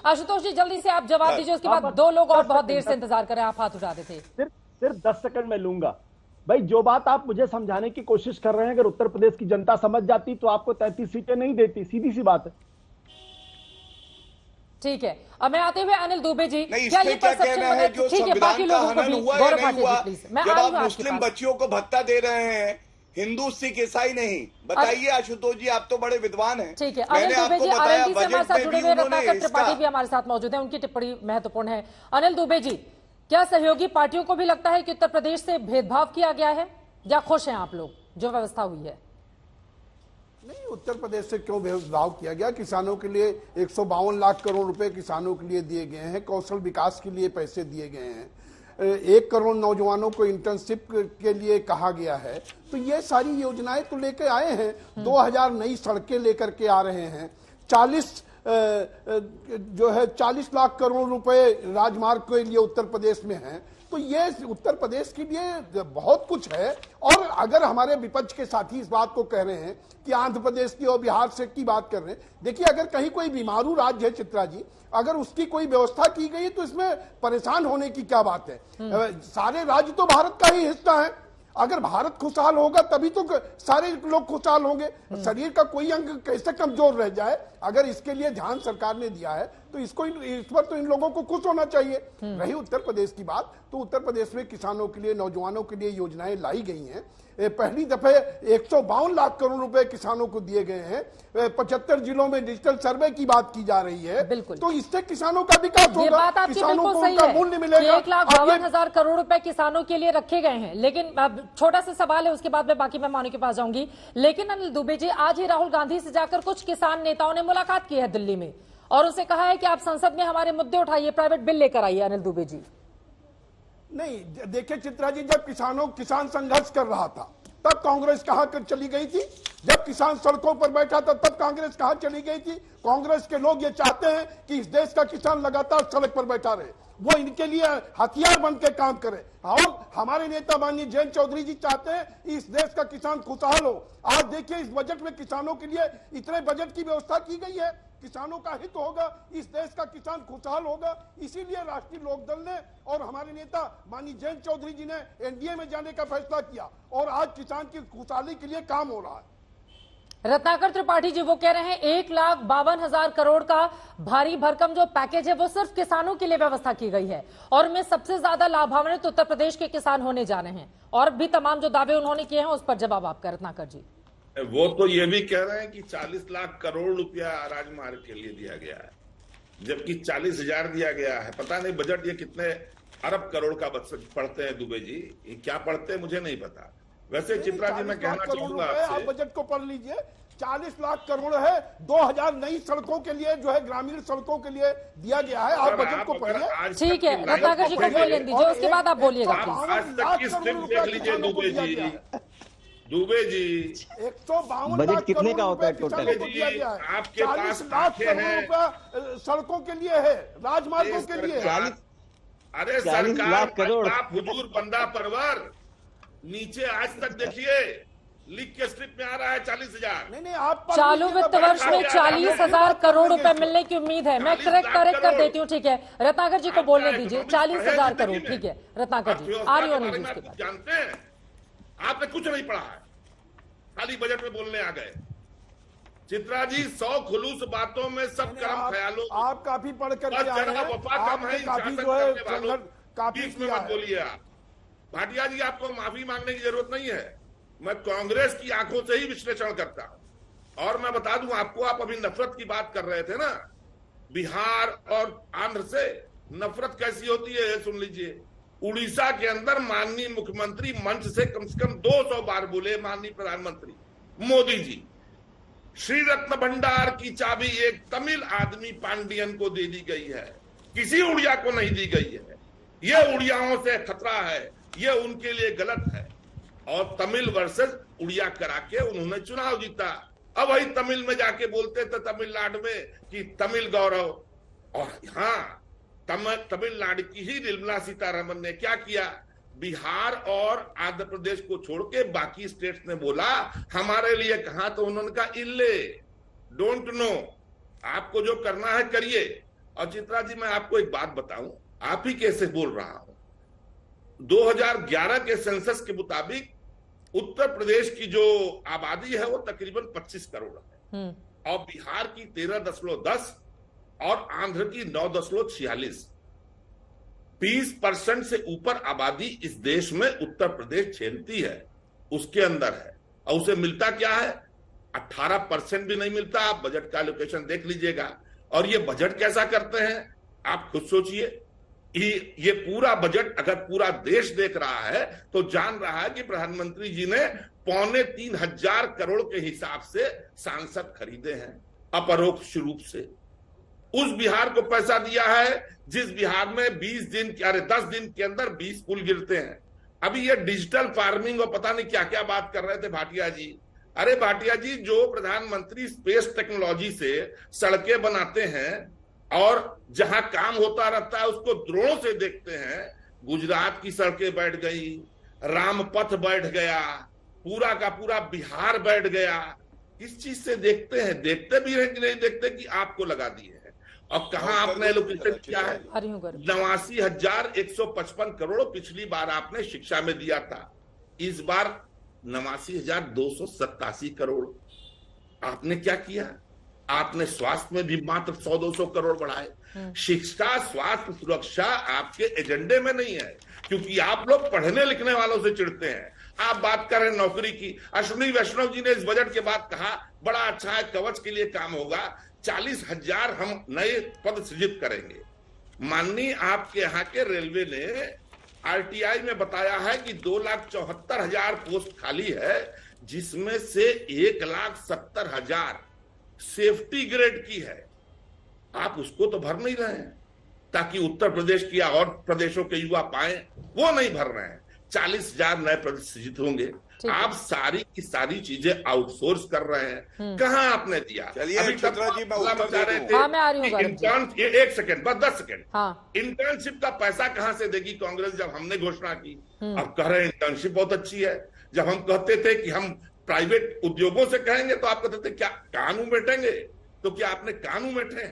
आशुतोष जी जल्दी से आप जवाब दीजिए, उसके बाद दो लोग और बहुत देर से इंतजार कर रहे हैं, आप हाथ उठा रहे थे। सिर्फ 10 सेकंड में लूंगा। भाई जो बात आप मुझे समझाने की कोशिश कर रहे हैं, अगर उत्तर प्रदेश की जनता समझ जाती तो आपको 33 सीटें नहीं देती, सीधी सी बात है। ठीक है, अब मैं आते हुए अनिल दुबे जी, क्या ये कहना है जो संविधान का हनन हुआ या नहीं हुआ? जब आप मुस्लिम बच्चियों को भत्ता दे रहे हैं, हिंदू सिख ईसाई नहीं, बताइए आशुतोष जी, आप तो बड़े विद्वान हैं। ठीक है, अनिल दुबे जी आरएलडी से हमारे साथ जुड़े हुए रत्नाकर त्रिपाठी भी हमारे साथ मौजूद हैं, उनकी टिप्पणी महत्वपूर्ण है। अनिल दुबे जी, क्या सहयोगी पार्टियों को भी लगता है कि उत्तर प्रदेश से भेदभाव किया गया है, या खुश हैं आप लोग जो व्यवस्था हुई है? नहीं, उत्तर प्रदेश से क्यों भेदभाव किया गया? किसानों के लिए 152 लाख करोड़ रुपए किसानों के लिए दिए गए हैं, कौशल विकास के लिए पैसे दिए गए हैं, 1 करोड़ नौजवानों को इंटर्नशिप के लिए कहा गया है। तो ये सारी योजनाएं तो लेके आए हैं, 2000 नई सड़कें लेकर के आ रहे हैं, 40 लाख करोड़ रुपए राजमार्ग के लिए उत्तर प्रदेश में हैं। तो ये उत्तर प्रदेश के लिए बहुत कुछ है। और अगर हमारे विपक्ष के साथी इस बात को कह रहे हैं कि आंध्र प्रदेश की और बिहार से की बात कर रहे हैं, देखिए अगर कहीं कोई बीमारू राज्य है चित्रा जी, अगर उसकी कोई व्यवस्था की गई तो इसमें परेशान होने की क्या बात है? सारे राज्य तो भारत का ही हिस्सा है। अगर भारत खुशहाल होगा तभी तो सारे लोग खुशहाल होंगे। शरीर का कोई अंग कैसे कमजोर रह जाए, अगर इसके लिए ध्यान सरकार ने दिया है तो इस पर तो इन लोगों को खुश होना चाहिए। रही उत्तर प्रदेश की बात, तो उत्तर प्रदेश में किसानों के लिए, नौजवानों के लिए योजनाएं लाई गई हैं। पहली दफे 152 लाख करोड़ रुपए किसानों को दिए गए हैं। 75 जिलों में डिजिटल सर्वे की बात की जा रही है। तो इससे किसानों का विकास होगा, किसानों को उनका मूल्य मिलेगा। 1,52,000 करोड़ रुपए किसानों के लिए रखे गए हैं। लेकिन छोटा सा सवाल है, उसके बाद मैं बाकी मेहमानों के पास जाऊंगी। लेकिन अनिल दुबे जी, आज ही राहुल गांधी से जाकर कुछ किसान नेताओं ने मुलाकात की है दिल्ली में, और उनसे कहा है कि आप संसद में हमारे मुद्दे उठाइए, प्राइवेट बिल लेकर आइए। अनिल दुबे जी, नहीं देखिए चित्रा जी, जब किसान संघर्ष कर रहा था तब कांग्रेस कहां कर चली गई थी? जब किसान सड़कों पर बैठा था तब कांग्रेस कहां चली गई थी? कांग्रेस के लोग ये चाहते हैं कि इस देश का किसान लगातार सड़क पर बैठा रहे, वो इनके लिए हथियार बन के काम करे। और हमारे नेता माननीय जयंत चौधरी जी चाहते हैं इस देश का किसान खुशहाल हो। आज देखिए इस बजट में किसानों के लिए इतने बजट की व्यवस्था की गई है, किसानों का हित होगा, इस देश का किसान खुशहाल होगा। इसीलिए राष्ट्रीय लोकदल ने और हमारे नेता माननीय जयंत चौधरी जी ने एनडीए में जाने का फैसला किया, और आज किसान की खुशहाली के लिए काम हो रहा है। रत्नाकर त्रिपाठी जी, वो कह रहे हैं 1,52,000 करोड़ का भारी भरकम जो पैकेज है वो सिर्फ किसानों के लिए व्यवस्था की गई है, और में सबसे ज्यादा लाभान्वित उत्तर प्रदेश के किसान होने जा रहे हैं। और भी तमाम जो दावे उन्होंने किए हैं उस पर जवाब आपका रत्नाकर जी। वो तो ये भी कह रहे हैं कि 40 लाख करोड़ रुपया राजमार्ग के लिए दिया गया है, जबकि 40,000 दिया गया है। पता नहीं बजट ये कितने अरब करोड़ का पढ़ते हैं दुबे जी, ये क्या पढ़ते हैं मुझे नहीं पता। वैसे चित्रा जी, मैं कहना चाहूंगा आप बजट को पढ़ लीजिए, 40 लाख करोड़ है, 2000 नई सड़कों के लिए जो है ग्रामीण सड़कों के लिए दिया गया है। आप बजट को पढ़िए। ठीक है, रत्नाकर जी को बोलने दीजिए, उसके बाद आप बोलिएगा। आज तक की स्क्रिप्ट देख लीजिए दुबे जी, 152 बजट कितने का होता है टोटल? आपके पास 40 लाख करोड़ रुपया सड़कों के लिए है, राजमार्गों के लिए। अरे 40 लाख करोड़ हुजूर बंदा परवर, नीचे आज तक देखिए लिख के स्लिप में आ रहा है 40,000। नहीं, आप चालू वित्त वर्ष में 40,000 करोड़ रुपए मिलने की उम्मीद है। मैं करेक्ट कर देती हूँ, ठीक है। रत्नाकर जी को बोलने दीजिए, 40,000 करोड़, ठीक है। रत्नाकर जी, जानते हैं आपने कुछ नहीं पढ़ा है, खाली बजट में बोलने आ गए। चित्रा जी, 100 खुलूस बातों में सब कर्म ख्यालों, आप काफी पढ़ कर काफी जो है बीच में मत बोलिए आप। भाटिया जी, आपको माफी मांगने की जरूरत नहीं है, मैं कांग्रेस की आंखों से ही विश्लेषण करता हूं। और मैं बता दूं आपको, आप अभी नफरत की बात कर रहे थे ना, बिहार और आंध्र से नफरत कैसी होती है सुन लीजिए। उड़ीसा के अंदर माननीय मुख्यमंत्री मंच से कम 200 बार बोले, माननीय प्रधानमंत्री मोदी जी, श्री रत्न भंडार की चाबी एक तमिल आदमी पांडियन को दे दी गई है, किसी उड़िया को नहीं दी गई है। ये उड़ियाओं से खतरा है, ये उनके लिए गलत है। और तमिल वर्सेस उड़िया करा के उन्होंने चुनाव जीता। अब वही तमिल में जाके बोलते थे तमिलनाडु में कि तमिल गौरव। और हाँ, तमिलनाडु की ही निर्मला सीतारमण ने क्या किया, बिहार और आंध्र प्रदेश को छोड़ के बाकी स्टेट्स ने बोला हमारे लिए कहा, तो उन्होंने कहा इल्ले, डोंट नो, आपको जो करना है करिए, और चित्रा जी मैं आपको एक बात बताऊं, आप ही कैसे बोल रहा हूं, 2011 के सेंसस के मुताबिक उत्तर प्रदेश की जो आबादी है वो तकरीबन 25 करोड़ है और बिहार की 13.10 और आंध्र की 9.46। 20% से ऊपर आबादी इस देश में उत्तर प्रदेश झेलती है, उसके अंदर है, और उसे मिलता क्या है? 18% भी नहीं मिलता। आप बजट का एलोकेशन देख लीजिएगा। और ये बजट कैसा करते हैं आप खुद सोचिए। ये पूरा बजट अगर पूरा देश देख रहा है तो जान रहा है कि प्रधानमंत्री जी ने 2,3500 करोड़ के हिसाब से सांसद खरीदे हैं अपरोक्ष रूप से। उस बिहार को पैसा दिया है जिस बिहार में 10 दिन के अंदर 20 पुल गिरते हैं। अभी ये डिजिटल फार्मिंग और पता नहीं क्या क्या बात कर रहे थे भाटिया जी। अरे भाटिया जी, जो प्रधानमंत्री स्पेस टेक्नोलॉजी से सड़कें बनाते हैं और जहां काम होता रहता है उसको ड्रोन से देखते हैं, गुजरात की सड़कें बैठ गई, रामपथ बैठ गया, पूरा का पूरा बिहार बैठ गया। किस चीज से देखते हैं? देखते भी हैं कि नहीं देखते कि आपको लगा दिए हैं। और कहां आपने एलोकेशन किया है? 89,155 करोड़ पिछली बार आपने शिक्षा में दिया था, इस बार 89,287 करोड़। आपने क्या किया? आपने स्वास्थ्य में भी मात्र 100-200 करोड़ बढ़ाए। शिक्षा, स्वास्थ्य, सुरक्षा आपके एजेंडे में नहीं है, क्योंकि आप लोग पढ़ने लिखने वालों से चिढ़ते हैं। आप बात कर रहे हैं नौकरी की। अश्विनी वैष्णव जी ने इस बजट के बाद कहा बड़ा अच्छा है, कवच के लिए काम होगा, 40,000 हम नए पद सृजित करेंगे। माननीय आपके यहाँ के रेलवे ने आरटीआई में बताया है कि 2,74,000 पोस्ट खाली है, जिसमें से 1,70,000 सेफ्टी ग्रेड की है। आप उसको तो भर नहीं रहे हैं ताकि उत्तर प्रदेश की और प्रदेशों के युवा पाए, वो नहीं भर रहे हैं। 40,000 नए पद सृजित होंगे। आप सारी की सारी चीजें आउटसोर्स कर रहे हैं। कहां आपने दिया? चलिए अभी चित्रा जी, मैं उत्तर दे दूं। हाँ, मैं आ रही हूँ। एक सेकंड, बस 10 सेकंड। हाँ। इंटर्नशिप का पैसा कहां से देगी कांग्रेस जब हमने घोषणा की? अब कह रहे हैं इंटर्नशिप बहुत अच्छी है। जब हम कहते थे कि हम प्राइवेट उद्योगों से कहेंगे तो आप कहते थे क्या कानून बैठेंगे? तो क्या आपने कानून बैठे?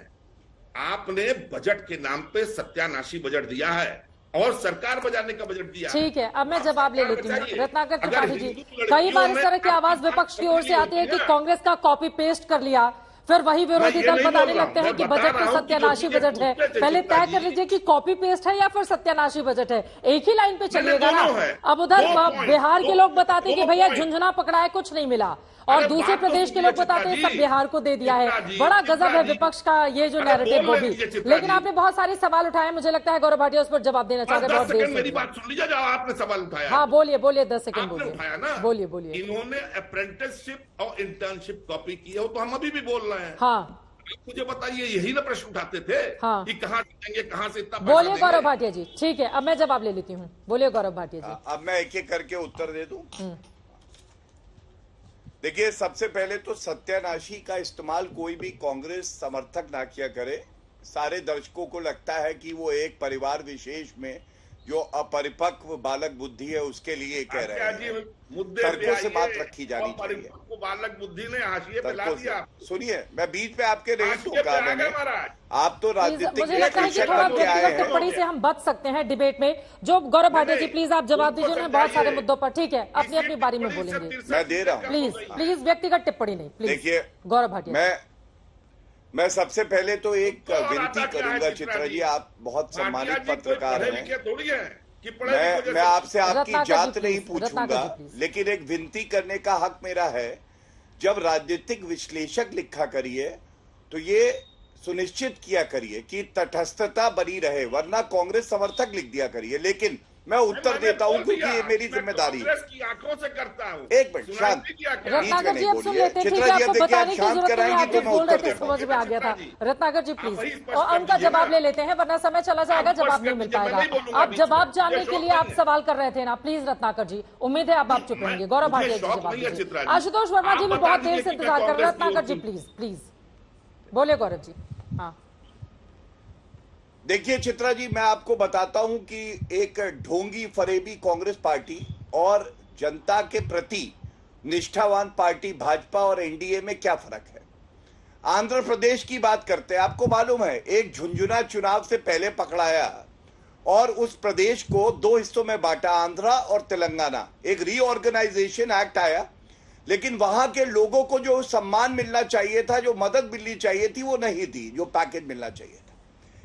आपने बजट के नाम पे सत्यानाशी बजट दिया है और सरकार बजाने का बजट दिया। ठीक है, अब मैं जवाब ले लेती हूँ। रत्नाकर त्रिपाठी जी, कई बार इस तरह की आवाज विपक्ष की ओर से आती है कि कांग्रेस का कॉपी पेस्ट कर लिया, फिर वही विरोधी दल बताने लगते हैं कि बजट तो सत्यानाशी बजट है। पहले तय कर लीजिए कि कॉपी पेस्ट है या फिर सत्यानाशी बजट है। एक ही लाइन पे चलिएगा ना। अब उधर बिहार के लोग बताते हैं कि भैया झुंझुना पकड़ा है, कुछ नहीं मिला, और दूसरे प्रदेश के लोग बताते हैं सब बिहार को दे दिया है। बड़ा गजब है विपक्ष का ये जो नैरेटिव वो भी। लेकिन आपने बहुत सारे सवाल उठाए, मुझे लगता है गौरव भाटिया उस पर जवाब देना चाहते हैं। बहुत देर से मेरी बात सुन लीजिए, जो आपने सवाल उठाया। हाँ बोलिए, 10 सेकंड बोलिए। बोलिए। इन्होंने अप्रेंटिसशिप और इंटर्नशिप कॉपी की है, तो हम अभी भी बोल रहे हैं। हाँ, मुझे बताइए, यही ना प्रश्न उठाते थे। हाँ। कि कहां से देंगे, कहां से इतना? बोलिए गौरव भाटिया जी। ठीक है, अब मैं जवाब ले लेती हूँ। बोलिए गौरव भाटिया जी। अब मैं एक एक करके उत्तर दे दूं। देखिए, सबसे पहले तो सत्यानाशी का इस्तेमाल कोई भी कांग्रेस समर्थक ना किया करे। सारे दर्शकों को लगता है कि वो एक परिवार विशेष में जो अपरिपक्व बालक बुद्धि है उसके लिए कह रहे हैं। तर्कों से बात रखी जानी चाहिए। बालक बुद्धि ने हाशिए पे ला दिया। सुनिए, मैं बीच में आपके नहीं टोका मैंने। आप तो राजनीतिक मुझे लगता है कि थोड़ा व्यक्तिगत टिप्पणी से हम बच सकते हैं डिबेट में। जो गौरव भाटिया जी, प्लीज आप जवाब दीजिए ना बहुत सारे मुद्दों पर। ठीक है, अपनी अपनी बारी में बोलेंगे। मैं दे रहा हूँ। प्लीज व्यक्तिगत टिप्पणी नहीं, प्लीज। देखिए गौरव भाटिया, मैं सबसे पहले तो एक विनती करूंगा चित्रा जी, आप बहुत सम्मानित पत्रकार हैं। मैं आपसे आपकी जात नहीं पूछूंगा, लेकिन एक विनती करने का हक मेरा है। जब राजनीतिक विश्लेषक लिखा करिए तो ये सुनिश्चित किया करिए कि तटस्थता बनी रहे, वरना कांग्रेस समर्थक लिख दिया करिए। लेकिन मैं उत्तर देता हूं क्योंकि ये मेरी जिम्मेदारी है। आंखों से करता हूं। एक मिनट शांत, रत्नाकर जी अब सुन लेते हैं। ठीक है, आपको बताने की जरूरत नहीं है, आप बोल रहे थे, समझ में आ गया था। रत्नाकर जी प्लीज, और उनका जवाब ले लेते हैं वरना समय चला जाएगा, जवाब नहीं मिल पाएगा। आप जवाब जानने के लिए आप सवाल कर रहे थे ना, प्लीज रत्नाकर जी, उम्मीद है अब आप चुप रहेंगे। गौरव भाटिया जी जवाब दीजिए। आशुतोष वर्मा जी भी बहुत देर से इंतजार कर रहे हैं। रत्नाकर जी प्लीज बोले। गौरव जी। हाँ, देखिए चित्रा जी, मैं आपको बताता हूं कि एक ढोंगी फरेबी कांग्रेस पार्टी और जनता के प्रति निष्ठावान पार्टी भाजपा और एनडीए में क्या फर्क है। आंध्र प्रदेश की बात करते हैं। आपको मालूम है एक झुंझुना चुनाव से पहले पकड़ाया और उस प्रदेश को दो हिस्सों में बांटा, आंध्रा और तेलंगाना। एक रीऑर्गेनाइजेशन एक्ट आया, लेकिन वहां के लोगों को जो सम्मान मिलना चाहिए था, जो मदद मिलनी चाहिए थी, वो नहीं दी, जो पैकेज मिलना चाहिए था।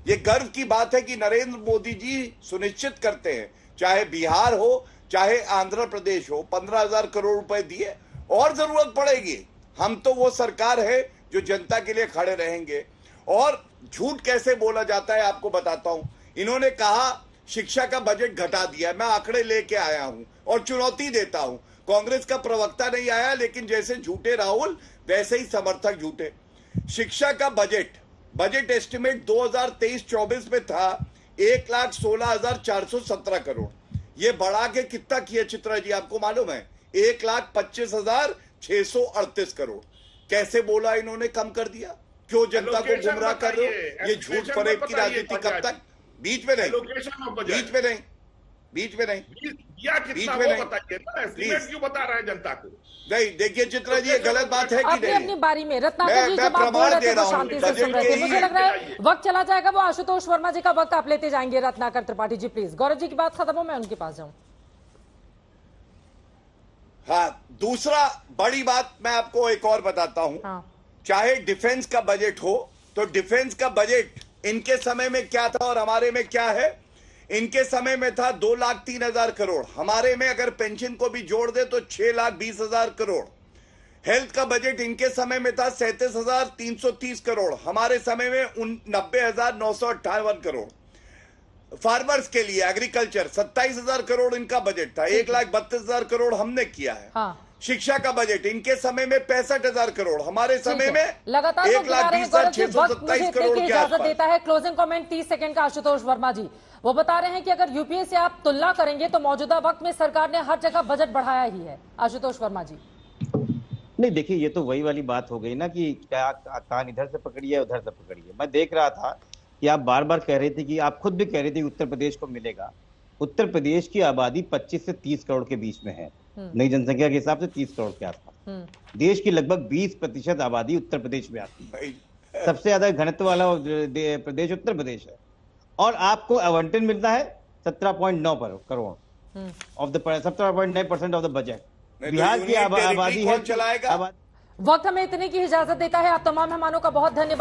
ये गर्व की बात है कि नरेंद्र मोदी जी सुनिश्चित करते हैं, चाहे बिहार हो चाहे आंध्र प्रदेश हो, 15,000 करोड़ रुपए दिए। और जरूरत पड़ेगी, हम तो वो सरकार है जो जनता के लिए खड़े रहेंगे। और झूठ कैसे बोला जाता है आपको बताता हूं। इन्होंने कहा शिक्षा का बजट घटा दिया, मैं आंकड़े लेके आया हूं और चुनौती देता हूं। कांग्रेस का प्रवक्ता नहीं आया, लेकिन जैसे झूठे राहुल वैसे ही समर्थक झूठे। शिक्षा का बजट एस्टिमेट 2023-24 में था 1,16,417 करोड़। ये बढ़ा के कितना किया चित्रा जी आपको मालूम है? 1,25,638 करोड़। कैसे बोला इन्होंने कम कर दिया? क्यों जनता को गुमराह कर रहे हो? ये झूठ फरेब की राजनीति कब तक? बीच में नहीं, बीच में नहीं, बीच में नहीं, बीच में नहीं, प्लीज क्यों बता रहे हैं जनता को? नहीं, देखिए चित्रा जी, ये गलत बात है कि नहीं? अपनी बारी में रत्नाकर जी जब आप बोल रहे थे तो शांति से सुन रहे थे। मुझे लग रहा है वक्त चला जाएगा, वो आशुतोष वर्मा जी का वक्त आप लेते जाएंगे। रत्नाकर त्रिपाठी जी प्लीज, गौरव जी की बात खत्म हो, मैं उनके पास जाऊं। हाँ, दूसरा बड़ी बात मैं आपको एक और बताता हूं। हाँ। चाहे डिफेंस का बजट हो, तो डिफेंस का बजट इनके समय में क्या था और हमारे में क्या है? इनके समय में था 2,03,000 करोड़, हमारे में अगर पेंशन को भी जोड़ दे तो 6,20,000 करोड़। हेल्थ का बजट इनके समय में था 37,330 करोड़, हमारे समय में 90,958 करोड़। फार्मर्स के लिए एग्रीकल्चर 27,000 करोड़ इनका बजट था, 1,32,000 करोड़ हमने किया है। हाँ। शिक्षा का बजट इनके समय में 65,000 करोड़, हमारे समय में लगातार 1,20,627 करोड़ की इजाजत देता है। क्लोजिंग कमेंट 30 सेकंड का आशुतोष वर्मा जी, वो बता रहे हैं कि अगर यूपीए से आप तुलना करेंगे तो मौजूदा वक्त में सरकार ने हर जगह बजट बढ़ाया ही है। आशुतोष वर्मा जी। नहीं, देखिए ये तो वही वाली बात हो गई ना कि क्या कान इधर से पकड़िए उधर से पकड़िए। मैं देख रहा था कि आप बार बार कह रहे थे कि आप खुद भी कह रहे थे कि उत्तर प्रदेश को मिलेगा। उत्तर प्रदेश की आबादी 25 से 30 करोड़ के बीच में है, नई जनसंख्या के हिसाब से 30 करोड़ के आसपास। देश की लगभग 20% आबादी उत्तर प्रदेश में आती है। सबसे ज्यादा घनत्व वाला प्रदेश उत्तर प्रदेश है और आपको आवंटन मिलता है 17.9 crore of the 17.9% of the budget. Bihar की आबादी है चलाएगा। वक्त हमें इतने की इजाजत देता है। आप तमाम मेहमानों का बहुत धन्यवाद।